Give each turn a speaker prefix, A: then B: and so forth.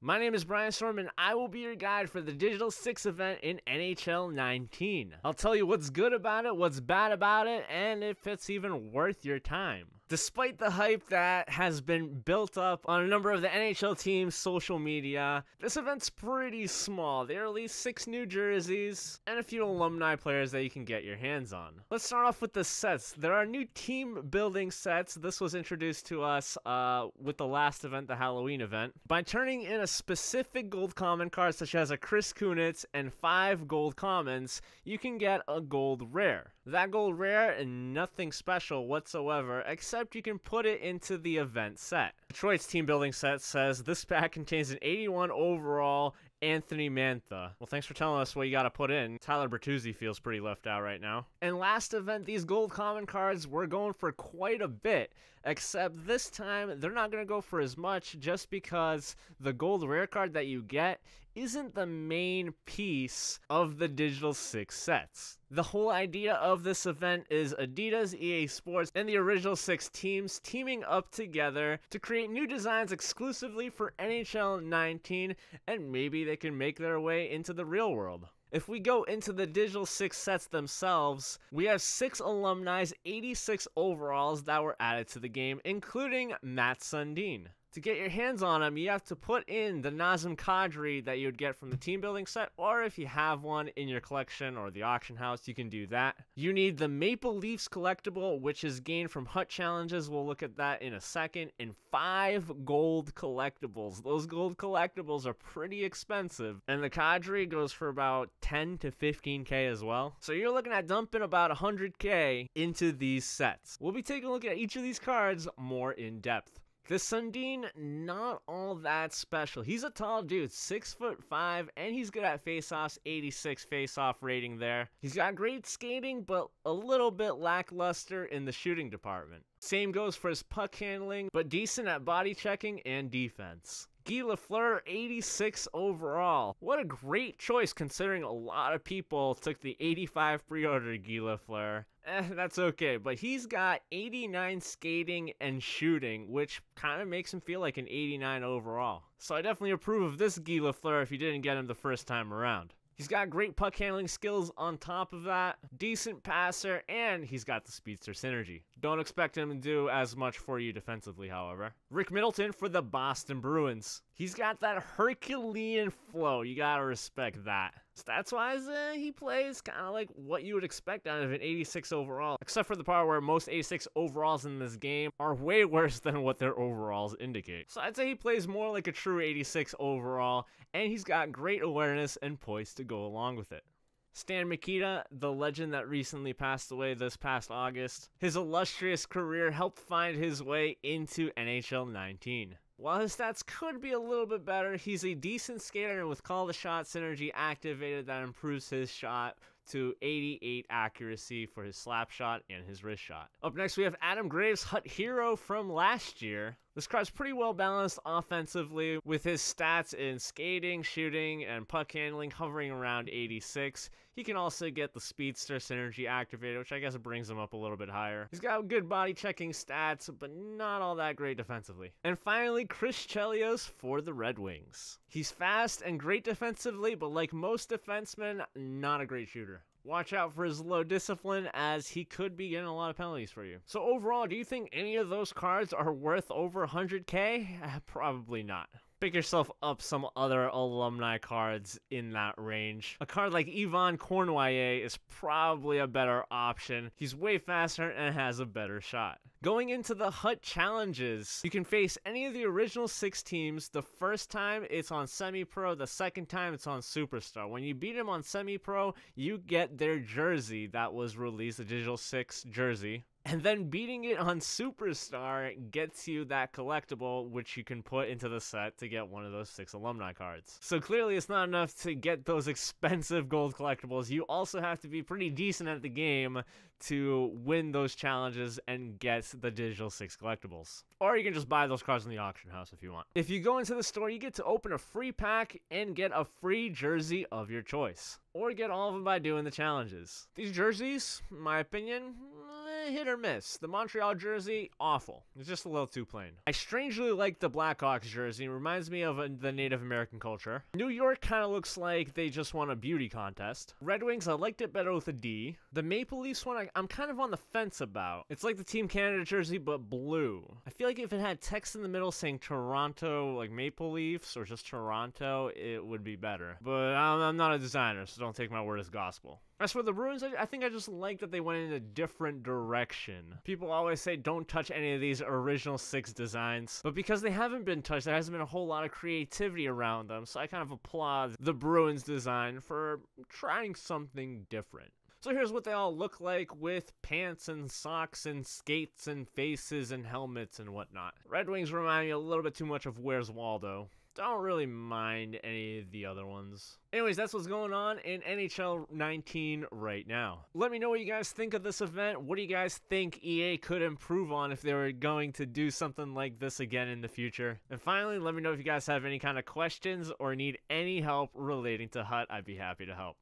A: My name is Brian Storm, and I will be your guide for the Digital 6 event in NHL 19. I'll tell you what's good about it, what's bad about it, and if it's even worth your time. Despite the hype that has been built up on a number of the NHL teams' social media, this event's pretty small. They released 6 new jerseys and a few alumni players that you can get your hands on. Let's start off with the sets. There are new team building sets. This was introduced to us with the last event, the Halloween event. By turning in a specific gold common card, such as a Chris Kunitz and 5 gold commons, you can get a gold rare. That gold rare and nothing special whatsoever, except you can put it into the event set. Detroit's team building set says this pack contains an 81 overall Anthony Mantha. Well, thanks for telling us what you got to put in. Tyler Bertuzzi feels pretty left out right now. And last event, these gold common cards were going for quite a bit, except this time they're not going to go for as much just because the gold rare card that you get isn't the main piece of the Digital 6 sets. The whole idea of this event is Adidas, EA Sports, and the original 6 teams teaming up together to create new designs exclusively for NHL 19, and maybe they can make their way into the real world. If we go into the Digital 6 sets themselves, we have 6 alumni's 86 overalls that were added to the game, including Matt Sundin. To get your hands on them, you have to put in the Nazem Kadri that you would get from the team building set, or if you have one in your collection or the auction house, you can do that. You need the Maple Leafs collectible, which is gained from hut challenges. We'll look at that in a second. And 5 gold collectibles. Those gold collectibles are pretty expensive, and the Kadri goes for about 10 to 15k as well. So you're looking at dumping about 100k into these sets. We'll be taking a look at each of these cards more in depth. The Sundin, not all that special. He's a tall dude, 6'5", and he's good at faceoffs, 86 faceoff rating there. He's got great skating, but a little bit lackluster in the shooting department. Same goes for his puck handling, but decent at body checking and defense. Guy Lafleur, 86 overall. What a great choice considering a lot of people took the 85 pre-order Guy Lafleur. That's okay, but he's got 89 skating and shooting, which kind of makes him feel like an 89 overall. So I definitely approve of this Guy Lafleur if you didn't get him the first time around. He's got great puck handling skills on top of that, decent passer, and he's got the speedster synergy. Don't expect him to do as much for you defensively, however. Rick Middleton for the Boston Bruins. He's got that Herculean flow. You gotta respect that. Stats-wise, he plays kind of like what you would expect out of an 86 overall, except for the part where most 86 overalls in this game are way worse than what their overalls indicate. So I'd say he plays more like a true 86 overall, and he's got great awareness and poise to go along with it. Stan Mikita, the legend that recently passed away this past August, his illustrious career helped find his way into NHL 19. While his stats could be a little bit better, he's a decent skater, and with call the shot synergy activated, that improves his shot to 88 accuracy for his slap shot and his wrist shot. Up next, we have Adam Graves, Hut Hero from last year. This card's pretty well balanced offensively, with his stats in skating, shooting, and puck handling hovering around 86. He can also get the speedster synergy activated, which I guess brings him up a little bit higher. He's got good body checking stats, but not all that great defensively. And finally, Chris Chelios for the Red Wings. He's fast and great defensively, but like most defensemen, not a great shooter. Watch out for his low discipline, as he could be getting a lot of penalties for you. So overall, do you think any of those cards are worth over 100k? Probably not. Pick yourself up some other alumni cards in that range. A card like Yvon Cornwallier is probably a better option. He's way faster and has a better shot. Going into the Hut challenges, you can face any of the original 6 teams. The first time it's on semi-pro, the second time it's on superstar. When you beat them on semi-pro, you get their jersey that was released, the Digital 6 jersey. And then beating it on Superstar gets you that collectible, which you can put into the set to get one of those 6 alumni cards. So clearly it's not enough to get those expensive gold collectibles. You also have to be pretty decent at the game to win those challenges and get the Digital 6 collectibles. Or you can just buy those cards in the auction house if you want. If you go into the store, you get to open a free pack and get a free jersey of your choice. Or get all of them by doing the challenges. These jerseys, in my opinion, hit or miss. The Montreal jersey, awful. It's just a little too plain. I strangely like the Blackhawks jersey. It reminds me of the Native American culture. New York kind of looks like they just won a beauty contest. Red Wings, I liked it better with a D. The Maple Leafs one, I'm kind of on the fence about. It's like the Team Canada jersey, but blue. I feel like if it had text in the middle saying Toronto, like Maple Leafs, or just Toronto, it would be better. But I'm not a designer, so don't take my word as gospel. As for the Bruins, I think I just like that they went in a different direction. People always say don't touch any of these original 6 designs, but because they haven't been touched, there hasn't been a whole lot of creativity around them, so I kind of applaud the Bruins design for trying something different. So here's what they all look like with pants and socks and skates and faces and helmets and whatnot. Red Wings remind me a little bit too much of Where's Waldo. Don't really mind any of the other ones. Anyways, that's what's going on in NHL 19 right now. Let me know what you guys think of this event. What do you guys think EA could improve on if they were going to do something like this again in the future? And finally, let me know if you guys have any kind of questions or need any help relating to HUT. I'd be happy to help.